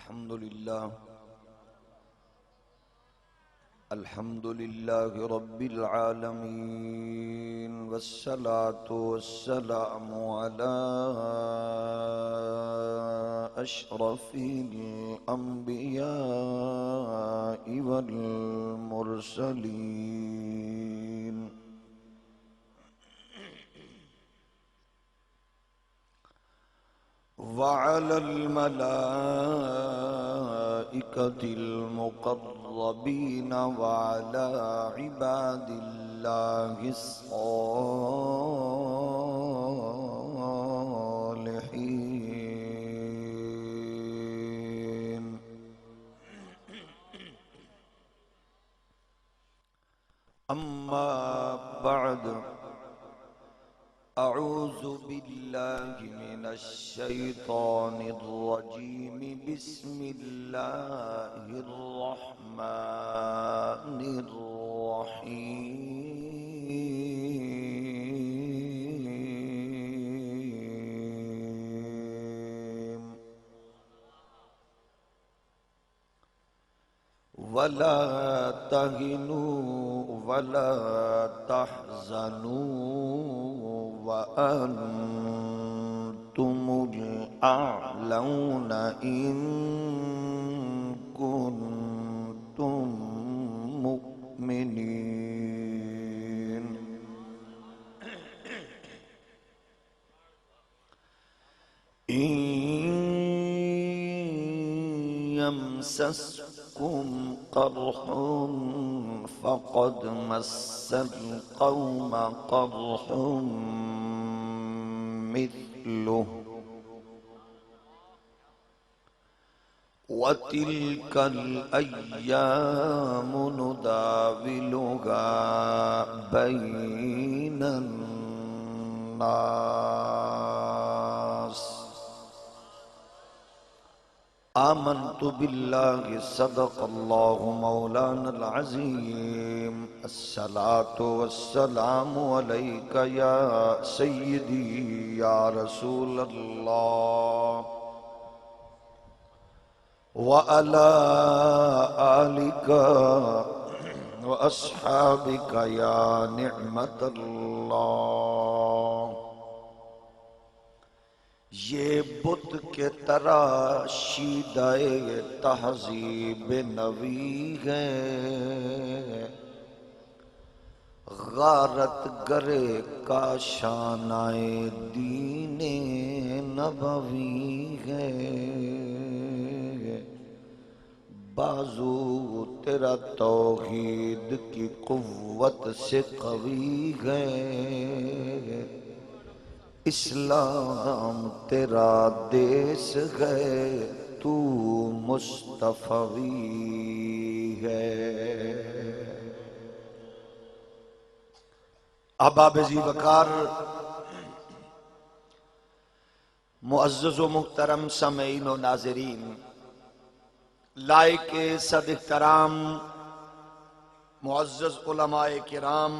الحمد لله رب العالمين، والصلاة والسلام على أشرف الأنبياء والمرسلين، وعلى الملائكة المقربين، وعلى عباد الله الصالحين. أما بعد، أعوذ بالله من الشيطان الرجيم. بسم الله الرحمن الرحيم. ولا تهنوا ولا تحزنوا وأنتم الأعلون إن كنتم مؤمنين. إن يمسسكم قرح فقد مس القوم قرح مثله، وتلك الأيام نداولها بين الناس. آمنت بالله، صدق الله مولانا العظيم. الصلاة والسلام عليك يا سيدي يا رسول الله، وعلى آلك وأصحابك يا نعمة الله. یہ بت کے تراشیدہ تہذیب نوی ہے، غارت گرے کا شانہ دین نبوی ہے. بازو تیرا توحید کی قوت سے قوی ہے، اسلام تیرا دیس ہے، تو مصطفی ہے. احباب ذی وقار، معزز و محترم سامعین و ناظرین، لائق صد احترام معزز علماء کرام،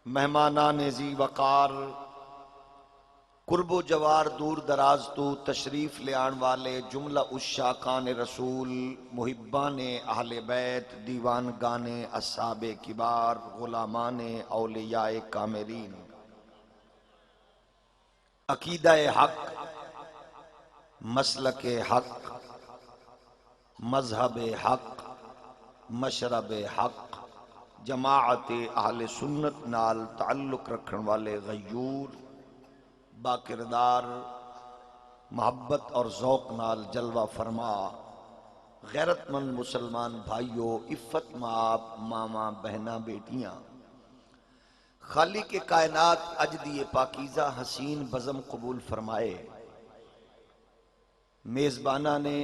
مہمانان ذی وقار، قرب و جوار دور دراز تو تشریف لے آن والے جملہ عشاقان رسول، محبان اہل بیت، دیوانگان اصحاب کبار، غلامان اولیاء کاملین، عقیدہ حق، مسلک حق، مذہب حق، مشرب حق، جماعت اہل سنت نال تعلق رکھن والے غیور، باکردار، محبت اور ذوق نال جلوہ فرما غیرت مند مسلمان بھائیو، عفت مآب ماما بہنا بیٹیاں، خالق کائنات اجدی پاکیزہ حسین بزم قبول فرمائے. میزبانہ نے،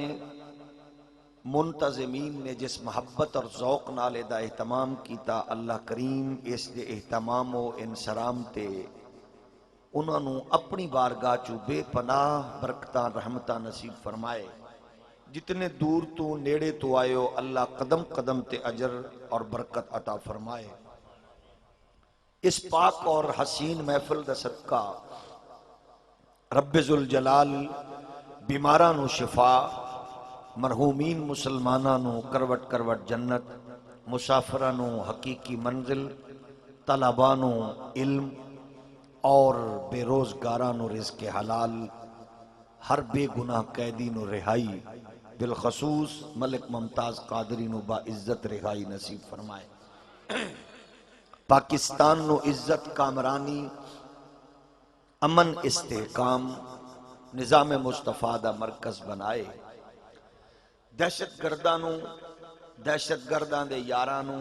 منتظمین نے جس محبت اور ذوق نال دا اہتمام کیتا، اللہ کریم اس دے اہتمام و انسرام تے انہوں نے اپنی بارگاہ چو بے پناہ برکتاں رحمتاں نصیب فرمائے. جتنے دور تو نیڑے تو آئے ہو، اللہ قدم قدم تے اجر اور برکت عطا فرمائے. اس پاک اور حسین محفل دا صدقہ رب ذوالجلال بیماراں نو شفا، مرحومین مسلماناں نو کروٹ کروٹ جنت، مسافراں نو حقیقی منزل، طلباں نو علم اور بے روزگاراں نو رزق حلال، ہر بے گناہ قیدی نو رہائی، بالخصوص ملک ممتاز قادری نو با عزت رہائی نصیب فرمائے۔ پاکستان نو عزت کامرانی، امن استحکام، نظام مصطفیٰ دا مرکز بنائے۔ دہشت گرداں نو، دہشت گرداں دے یاراں نو،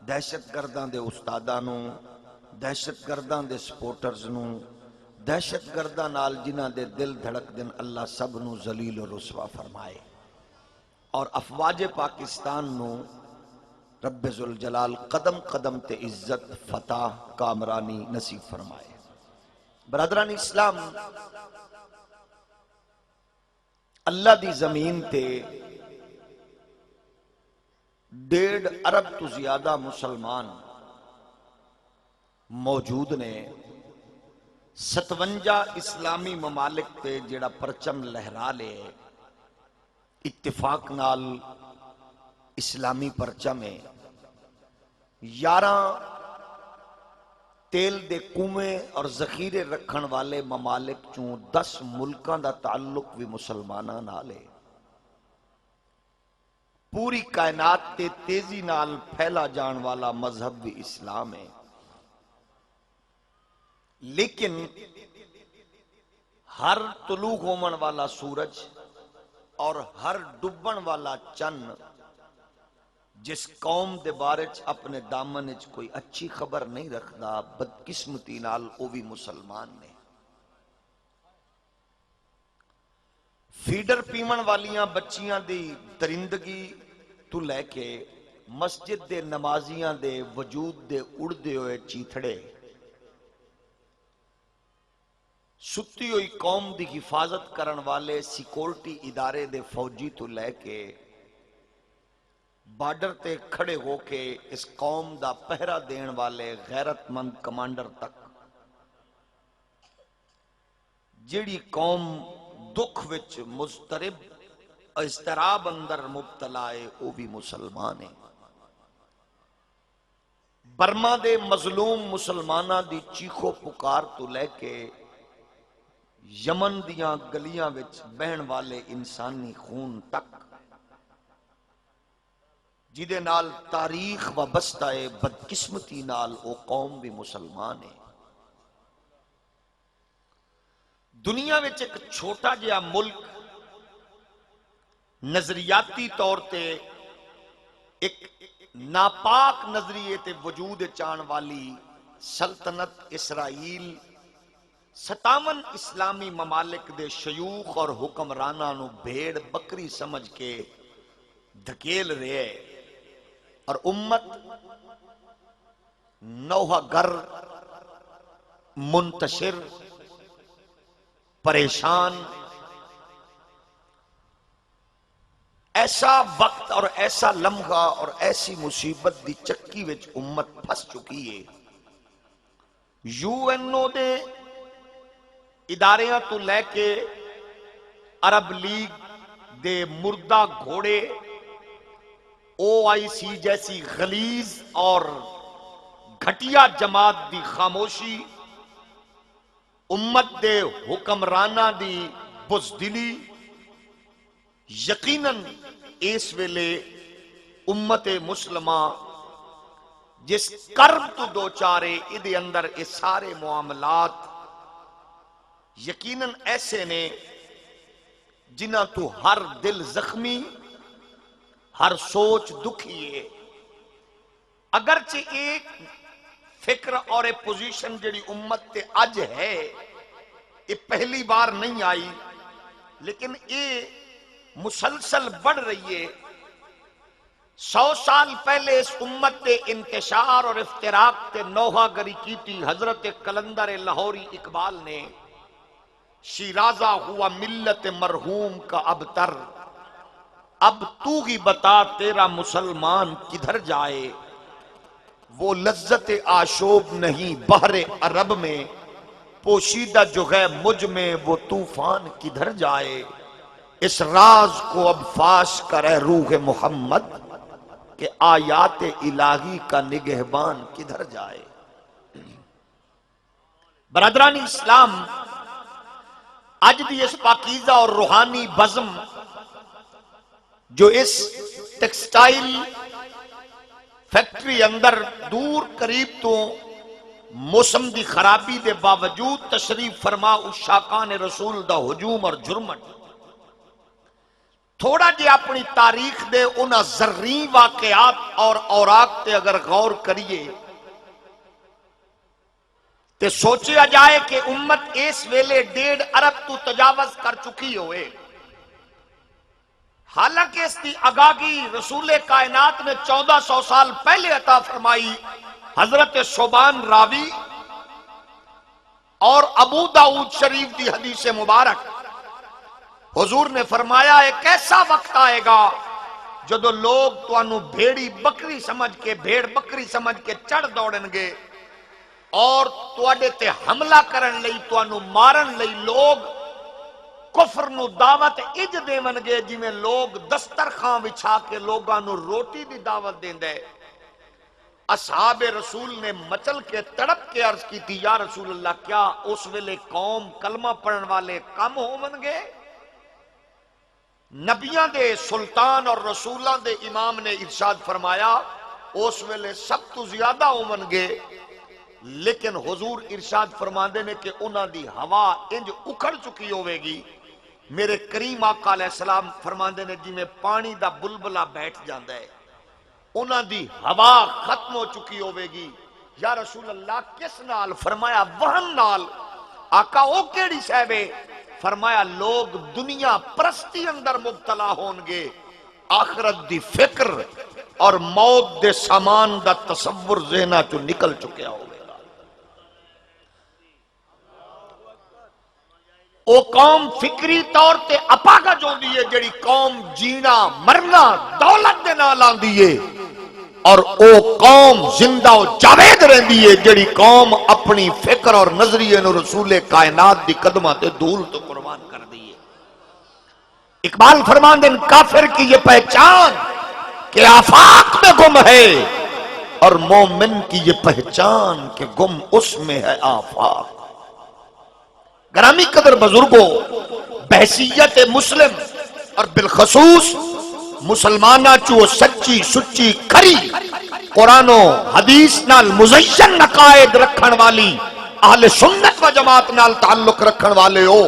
دہشت گرداں دے استاداں نو، دہشت گرداں دے سپورٹرز نو، دہشت گرداں نال جنہاں دے دل دھڑک دن، اللہ سب نو ذلیل و رسوا فرمائے، اور افواج پاکستان نو رب ذوالجلال قدم قدم تے عزت، فتح، کامرانی نصیب فرمائے۔ برادران اسلام، اللہ دی زمین تے 1.5 ارب تو زیادہ مسلمان موجود نے۔ 57 اسلامی ممالک تے جڑا پرچم لہرا لے، اتفاق نال اسلامی پرچم ہے۔ 11 تیل دے کنویں اور ذخیرے رکھن والے ممالک چوں 10 ملکاں دا تعلق بھی مسلماناں نال ہے۔ پوری کائنات تے تیزی نال پھیلا جان والا مذہب بھی اسلام ہے، لیکن ہر طلوع ہومن والا سورج اور ہر ڈبن والا چن جس قوم دے بارے اپنے دامن وچ کوئی اچھی خبر نہیں رکھدا، بدقسمتی نال او بھی مسلمان نے۔ فیڈر پیمن والیاں بچیاں دی درندگی تو لے کے مسجد دے نمازیاں دے وجود دے اڑدے ہوئے چیتھڑے، ستی ہوئی قوم دی حفاظت کرن والے سیکورٹی ادارے دے فوجی تو لے کے بارڈر تے کھڑے ہو کے اس قوم دا پہرا دین والے غیرت مند کمانڈر تک، جیڑی قوم دکھ وچ مضطرب اضطراب اندر مبتلا ہے، وہ بھی مسلمان ہے۔ برما دے مظلوم مسلمانہ دی چیخو پکار تو لے کے یمن دیاں گلیاں وچ بہن والے انسانی خون تک، جدے نال تاریخ وابستہ ہے، بدقسمتی نال او قوم بھی مسلمان ہے۔ دنیا وچ ایک چھوٹا جہا ملک نظریاتی طور تے ایک ناپاک نظریے تے وجود چان والی سلطنت اسرائیل 57 اسلامی ممالک دے شیوخ اور حکمراناں نو بھیڑ بکری سمجھ کے دھکیل رہے، اور امت نوحہ گر، منتشر، پریشان۔ ایسا وقت اور ایسا لمحہ اور ایسی مصیبت دی چکی وچ امت پھس چکی ہے۔ یو این او دے اداریاں تو لے کے عرب لیگ دے مردہ گھوڑے، او آئی سی جیسی غلیظ اور گھٹیا جماعت دی خاموشی، امت دے حکمرانہ دی بزدلی، یقیناً اس ویلے امت مسلمہ جس کرب تو دو چارے ادھے اندر اس سارے معاملات یقیناً ایسے نے جنہ تو ہر دل زخمی، ہر سوچ دکھی ہے۔ اگرچہ ایک فکر اور ایک پوزیشن جڑی امت تے اج ہے، یہ پہلی بار نہیں آئی، لیکن یہ مسلسل بڑھ رہی ہے۔ 100 سال پہلے اس امت تے انتشار اور افتراق تے نوحہ گری کی تھی حضرت قلندر لاہوری اقبال نے، شیرازہ ہوا ملت مرحوم کا ابتر، اب تو ہی بتا تیرا مسلمان کدھر جائے، وہ لذت آشوب نہیں بحر عرب میں، پوشیدہ جو ہے مجھ میں وہ طوفان کدھر جائے، اس راز کو اب فاش کرے روح محمد کہ آیات الہی کا نگہبان کدھر جائے۔ برادران اسلام، اج دی اس پاکیزہ اور روحانی بزم جو اس ٹیکسٹائل فیکٹری اندر دور قریب تو موسم دی خرابی دے باوجود تشریف فرما عشاقان رسول دا ہجوم اور جرمن، تھوڑا جے اپنی تاریخ دے انہاں زرعی واقعات اور اوراق تے اگر غور کریے تے سوچیا جائے کہ امت اس ویلے 1.5 ارب تو تجاوز کر چکی ہوئے، حالانکہ اس کی آگاہی رسول کائنات نے 1400 سال پہلے عطا فرمائی۔ حضرت صوبان راوی اور ابو داؤد شریف دی حدیث مبارک، حضور نے فرمایا ایک ایسا وقت آئے گا جدو لوگ توانو بھیڑی بکری سمجھ کے بھیڑ بکری سمجھ کے چڑھ دوڑن گے اور تواڈے تے حملہ کرن لئی توانو مارن لئی لوگ کفر نو دعوت اج دیون گے جی میں لوگ دسترخواں بچھا کے لوگاں نو روٹی دی دعوت دیندے۔ اصحاب رسول نے مچل کے تڑپ کے عرض کی تھی، یا رسول اللہ کیا اس ویلے قوم کلمہ پڑھن والے کم ہون گے؟ نبیاں دے سلطان اور رسولاں دے امام نے ارشاد فرمایا اس ویلے سب تو زیادہ ہون گے، لیکن حضور ارشاد فرماندے نے کہ انہاں دی ہوا انج اکھڑ چکی ہوئے گی، میرے کریم آقا علیہ السلام فرماندے نے جی میں پانی دا بلبلہ بیٹھ جاندہ ہے، انہاں دی ہوا ختم ہو چکی ہوئے گی۔ یا رسول اللہ کس نال؟ فرمایا وہن نال۔ آقا او کیڑی صاحبے؟ فرمایا لوگ دنیا پرستی اندر مبتلا ہون گے، آخرت دی فکر اور موت دے سامان دا تصور ذہنہ چو نکل چکیا ہوئے گا۔ او قوم فکری طور تے اپاگا جو دیئے جڑی قوم جینا مرنا دولت دے نال آن دیئے، اور او قوم زندہ و جاوید رہن دیئے جڑی قوم اپنی فکر اور نظریے نو رسول کائنات دی قدمہ تے دھول تو قربان کر دیئے۔ اقبال فرماندن کافر کی یہ پہچان کہ آفاق میں گم ہے، اور مومن کی یہ پہچان کہ گم اس میں ہے آفاق۔ گرامی قدر بزرگوں، بحثیت مسلم اور بالخصوص مسلمانہ چو سچی سچی کھری قرآن و حدیث نال مزین عقائد رکھن والی اہل سنت و جماعت نال تعلق رکھن والے ہو،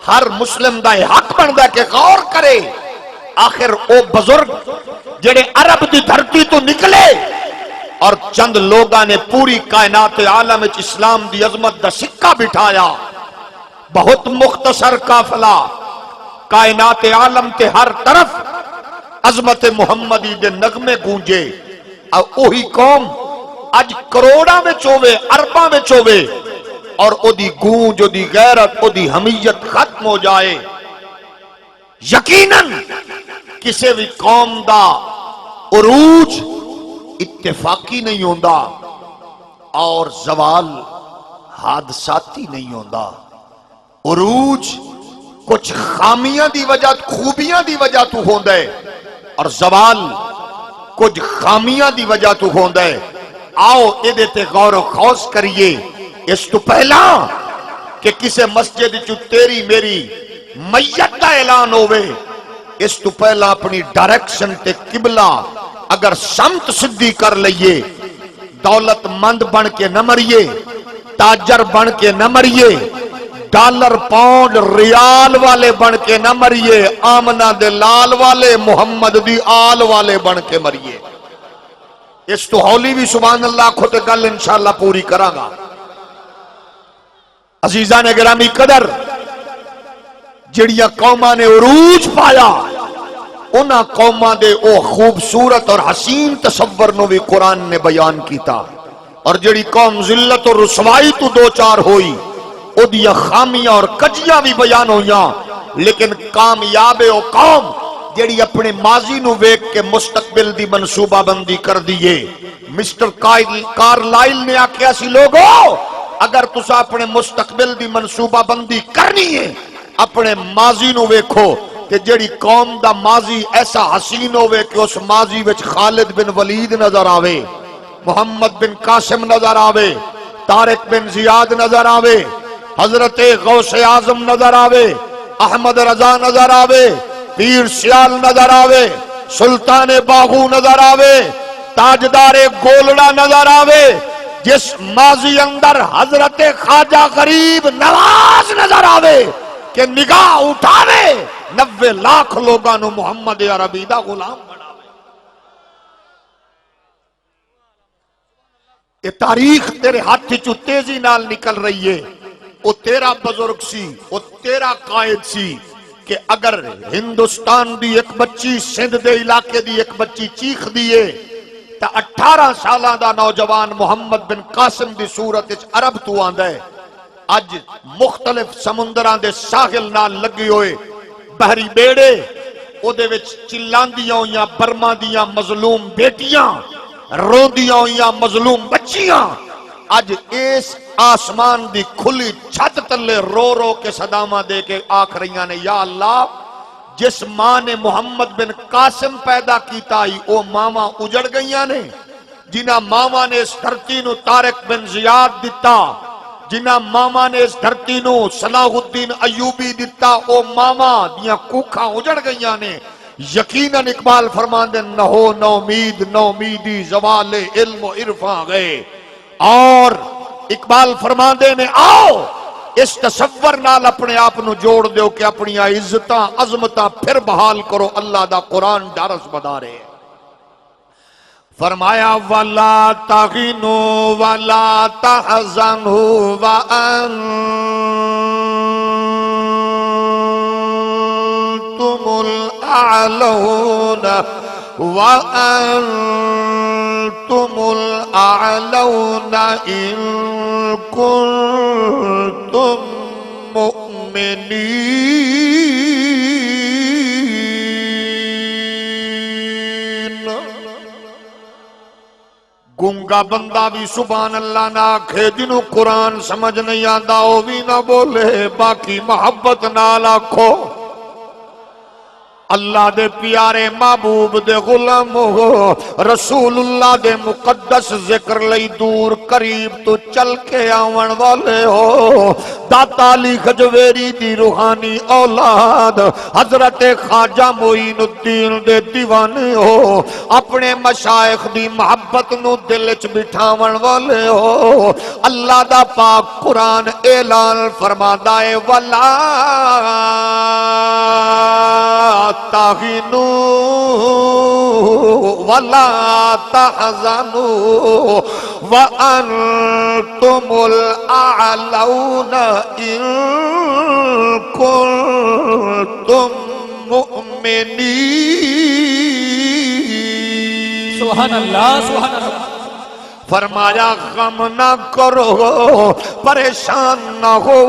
ہر مسلم دا حق بندا کہ غور کرے آخر او بزرگ جڑے عرب دی دھرتی تو نکلے اور چند لوگاں نے پوری کائنات عالم وچ اسلام دی عظمت دا سکہ بٹھایا، بہت مختصر قافلہ کائنات عالم تے ہر طرف عظمت محمدی دے نغمے گونجے، اور اوہی قوم اج کروڑاں میں چوے ارباں میں چوے اور او دی گونج، او دی غیرت، او دی حمیت ختم ہو جائے۔ یقیناً کسی بھی قوم دا عروج اتفاقی نہیں ہوندا اور زوال حادثاتی نہیں ہوندا۔ عروج کچھ خامیاں دی وجہ خوبیاں دی وجہ تو ہوندہ ہے اور زوال کچھ خامیاں دی وجہ تو ہوندہ ہے۔ آؤ ادھے تے غور و خوض کریے۔ اس تو پہلا کہ کسے مسجد چو تیری میری میت دا اعلان ہوئے، اس تو پہلا اپنی ڈائریکشن تے قبلہ اگر سمت صدی کر لئیے، دولت مند بن کے نہ مریے، تاجر بن کے نہ مریے، ڈالر پاؤنڈ ریال والے بن کے نہ مریے، آمنہ دے لال والے محمد دی آل والے بن کے مریے۔ اس تو ہولی بھی سبحان اللہ خود گل انشاءاللہ پوری کراں گا۔ عزیزان گرامی قدر، جڑیاں قوماں نے عروج پایا، انہاں قوماں دے او خوبصورت اور حسین تصور نو بھی قرآن نے بیان کیتا، اور جڑی قوم ذلت اور رسوائی تو دو چار ہوئی او دیا خامیاں اور کجیاں بھی بیان ہویاں، لیکن کامیاب او قوم جڑی اپنے ماضی نو ویک کے مستقبل دی منصوبہ بندی کر دیئے۔ مسٹر کارلائل نے آکھیا سی لوگو اگر تسا اپنے مستقبل دی منصوبہ بندی کرنی ہے اپنے ماضی نو ویکھو کہ جیڑی قوم دا ماضی ایسا حسین ہوئے کہ اس ماضی وچ خالد بن ولید نظر آوے، محمد بن قاسم نظر آوے، طارق بن زیاد نظر آوے، حضرت غوث اعظم نظر آوے، احمد رضا نظر آوے، پیر سیال نظر آوے، سلطان باغو نظر آوے، تاجدار گولڑا نظر آوے، جس ماضی اندر حضرت خواجہ غریب نواز نظر آوے کہ نگاہ اٹھاوے 90 لاکھ لوگانو محمد عربی دا غلام بناوے۔ یہ تاریخ تیرے ہاتھ چو تیزی نال نکل رہی ہے، وہ تیرا بزرگ سی، وہ تیرا قائد سی کہ اگر ہندوستان دی ایک بچی سندھ دے علاقے دی ایک بچی چیخ دیئے تا 18 سالہ دا نوجوان محمد بن قاسم دی صورت عرب تو آندہ ہے۔ اج مختلف سمندران دے ساحل نال لگی ہوئے بحری بیڑے او دے وچ چلاندیاں ہویاں برما دیاں مظلوم بیٹیاں، روندیاں ہویاں مظلوم بچیاں اج اس آسمان دی کھلی چھت تلے رو رو کے صدامہ دے کے آکھ رہیاں نے یا اللہ جس ماں نے محمد بن قاسم پیدا کیتا ہی او ماما اجڑ گئیاں نے، جنہ ماما نے اس دھرتی نو طارق بن زیاد دیتا، جنہ ماما نے اس دھرتی نو صلاح الدین ایوبی دیتا، او ماما دیاں کوکھاں اجڑ گئیاں نے۔ یقیناً اقبال فرمان دے نہ ہو نو امید نو امیدی زوال علم و عرفاں گئے، اور اقبال فرمان دے نے آؤ اس تصور نال اپنے آپ نو جوڑ دیو کہ اپنی عزتاں عظمتاں پھر بحال کرو، اللہ دا قرآن ڈارس بدارے۔ فرمایا وَلَا تَغِنُوا وَلَا تَحْزَنُوا وَأَنْتُمُ الْأَعْلَوْنَ وَأَنْتُمُ الْأَعْلَوْنَ إِن كُنتُم مُؤْمِنِينَ۔ گنگا بندہ بھی سبحان اللہ نہ آکھے، جنہوں قرآن سمجھ نہیں آندا وہ بھی نہ بولے، باقی محبت نال آکھو اللہ دے پیارے محبوب دے غلام ہو، رسول اللہ دے مقدس ذکر لئی دور قریب تو چل کے آون والے ہو، داتا علی خجویری دی روحانی اولاد حضرت خواجہ معین الدین دے دیوانے ہو، اپنے مشائخ دی محبت نو دل چ بٹھاون والے ہو۔ اللہ دا پاک قرآن اعلان فرماتا ہے وَلَا تَغِنُوا وَلَا تَحْزَنُوا وَأَنْتُمُ الْأَعْلَوْنَ إِن كُنتُم مُؤْمِنِينَ۔ سبحان اللہ سبحان اللہ۔ فرمایا غم نہ کرو پریشان نہ ہو،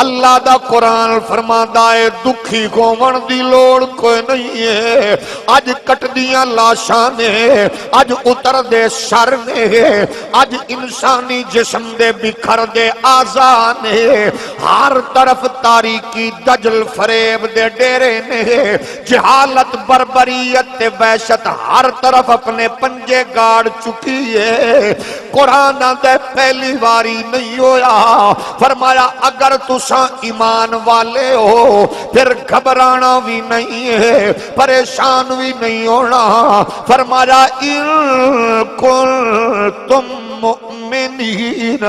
اللہ دا قرآن فرماتا ہے دکھی ہوون دی لوڑ کوئی نہیں ہے، اج کٹ دیاں لاشاں نے، اج اتر دے سر نے، اج انسانی جسم دے بکھر دے اعضاء نے، ہر طرف تاریکی دجل فریب دے ڈیرے نے، جہالت بربریت تے وحشت ہر طرف اپنے پنجے گاڑ چکی ہے۔ قرآن دے پہلی باری نہیں ہویا، فرمایا اگر تساں ایمان والے ہو پھر گھبرانا بھی نہیں ہے، پریشان بھی نہیں ہونا۔ فرمایا ان کنتم مؤمنین،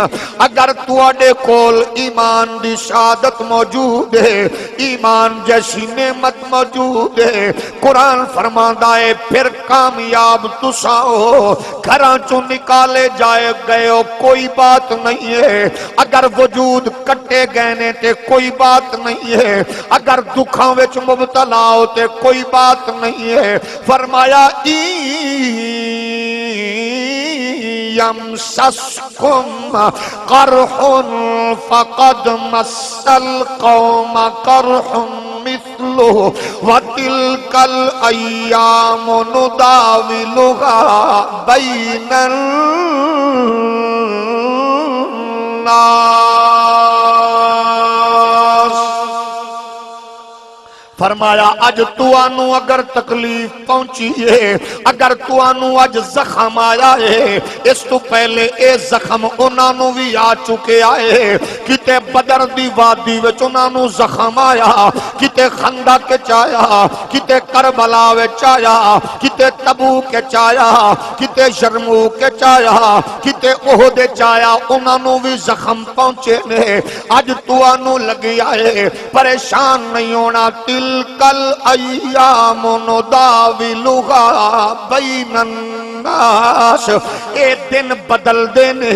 اگر تواڈے کول ایمان دی شہادت موجود ہے، ایمان جیسی نعمت موجود ہے، قرآن فرماتا ہے پھر کامیاب تساں ہو، گھراں چوں نکالے جائے گئے ہو کوئی بات نہیں ہے، اگر وجود کٹے گئے نے تے کوئی بات نہیں ہے، اگر دکھاں وچ مبتلا ہو تے کوئی بات نہیں ہے۔ فرمایا یمسسکم قرح فقد مس القوم قرح مثلہ وتلک الایام نداولها بین الناس۔ فرمایا اج توانو اگر تکلیف پہنچی ہے، اگر توانو اج زخم آیا ہے، اس تو پہلے اے زخم انہوں بھی آ چکے آئے، کتے بدر دی وادی وچ انہوں زخم آیا، کتے خندق کے چایا، کتے کربلا وچ آیا، کتے تبوک کے چایا، کتے یرموک کے چایا، کتے احد چایا، انہوں بھی زخم پہنچے نے۔ اج توانو لگی آئے، پریشان نہیں ہونا، تلکل ایام نداولھا بین الناس، اے دن بدل دینے،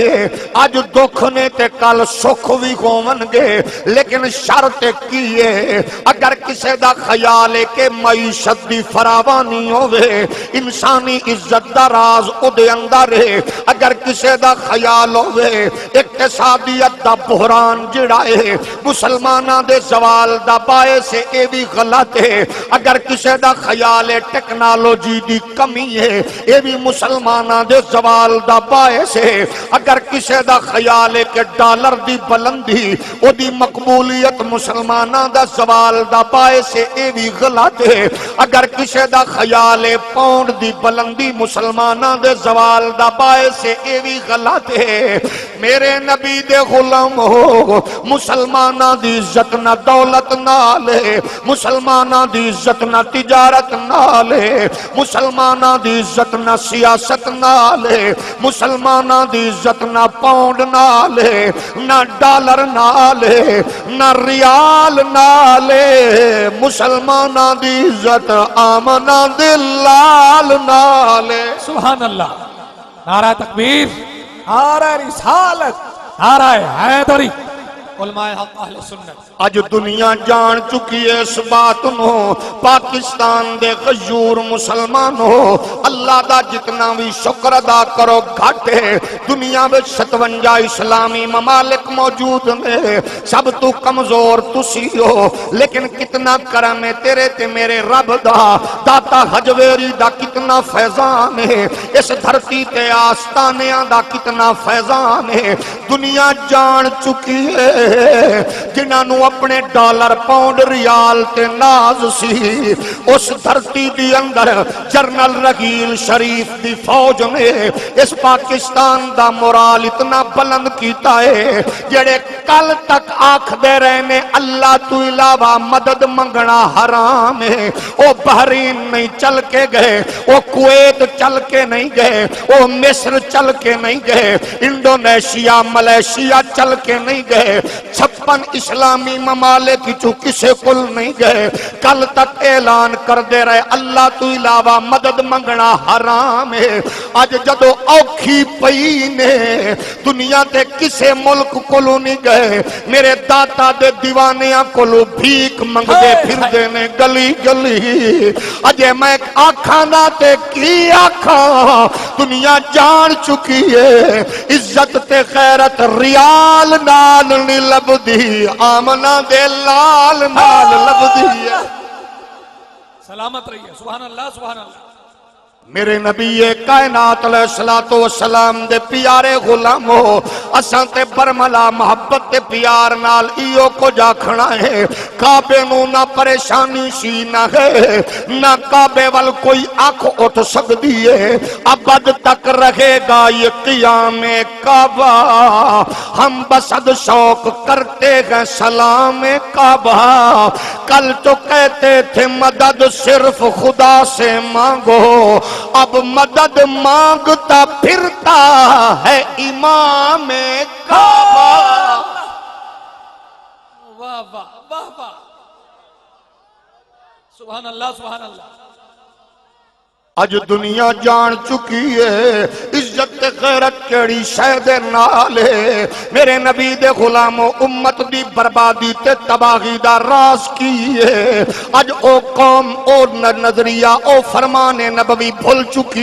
اج دکھ نے تے کل سکھ بھی ہون گے، لیکن شرط کیے اگر کسے دا خیال ہے کہ معیشت دی فراوانی ہوئے، انسانی عزت دا راز او دے اندر ہے، اگر کسے دا خیال ہوئے اقتصادیت دا بحران جڑا ہے مسلمانہ دے زوال دا باعث اے بھی غلط ہے، اگر کسے دا خیال ہے ٹیکنالوجی دی کمی ہے اے بھی مسلمانہ دے زوال دا باعث ہے، اگر کسے دا خیال ہے کہ ڈالر دی بلندی او دی مقبولیت مسلمانہ دا زوال دا باعث ہے اے بھی غلط ہے، اگر کسے دا خیال ہے پاؤنڈ دی بلندی مسلمانہ دے زوال دا باعث ہے اے بھی غلط ہے۔ میرے نبی دے غلام ہو، مسلمانہ دی عزت نہ دولت نہ لے، مسلمانہ دی عزت نہ تجارت نہ لے، مسلمانہ دی عزت نہ سیاست نہ لے، مسلمانہ دی عزت نہ پاؤنڈ نہ لے، نہ ڈالر نہ لے، نہ ریال نہ لے، مسلمانہ دی عزت آمنہ دلال نہ لے۔ سبحان اللہ، نعرہ تکبیر، نعرہ رسالت، نعرہ حیدری، علماء حق اہل سنت۔ اج دنیا جان چکی ہے اس بات نو، پاکستان دے غیور مسلمان ہو، اللہ دا جتنا بھی شکر ادا کرو گھٹ ہے۔ دنیا میں 57 اسلامی ممالک موجود نے، سب تو کمزور تسی ہو، لیکن کتنا کرم ہے تیرے تے میرے رب دا، داتا حجویری دا کتنا فیضان ہے، اس دھرتی تے آستانیاں دا کتنا فیضان ہے۔ دنیا جان چکی ہے جنہاں نو اپنے ڈالر پاؤنڈ ریال تے ناز سی، اس دھرتی دی اندر جنرل رحیل شریف دی فوج نے اس پاکستان دا مورال اتنا بلند کیتا ہے، جڑے کل تک آنکھ دے رہنے اللہ تو علاوہ مدد منگنا حرام ہے، او بحرین نہیں چل کے گئے، او کویت چل کے نہیں گئے، او مصر چل کے نہیں گئے، انڈونیشیا ملیشیا چل کے نہیں گئے، 56 اسلامی ممالک چو کسے کل نہیں گئے، کل تک اعلان کر دے رہے اللہ تو علاوہ مدد منگنا حرام ہے۔ آج جدو اوکھی پئینے دنیا تے کسے ملک کلو نہیں گئے، میرے داتا دے دیوانیاں کلو بھیک منگ دے پھر دینے گلی گلی۔ اجے میں آکھاں نہ تے کی آکھاں، دنیا جان چکی ہے عزت تے غیرت ریال نال نہیں لبدی، آمنہ دے لال نال لبدی ہے۔ سلامت رہیے، سبحان اللہ، سبحان اللہ۔ میرے نبی کائنات علیہ السلام دے پیارے غلام ہو، اساں تے برملا محبت تے پیار نال ایو کو جاکھنا ہے، کعبے نو نہ پریشانی سی نہ ہے، نہ کعبے وال کوئی آنکھ اٹھ سکدی ہے، ابد تک رہے گا یہ قیام کعبہ، ہم بسد شوق کرتے ہیں سلام کعبہ، کل تو کہتے تھے مدد صرف خدا سے مانگو، اب مدد مانگتا پھرتا ہے امام کعبہ۔ واہ واہ واہ واہ، سبحان اللہ، سبحان اللہ۔ اج دنیا جان چکی ہے عزت تے غیرت کیڑی شے دے نال ہے، میرے نبی دے غلامو امت دی بربادی تے تباہی دا راز کی ہے، اج او قوم او نظریہ او فرمان نبوی بھول چکی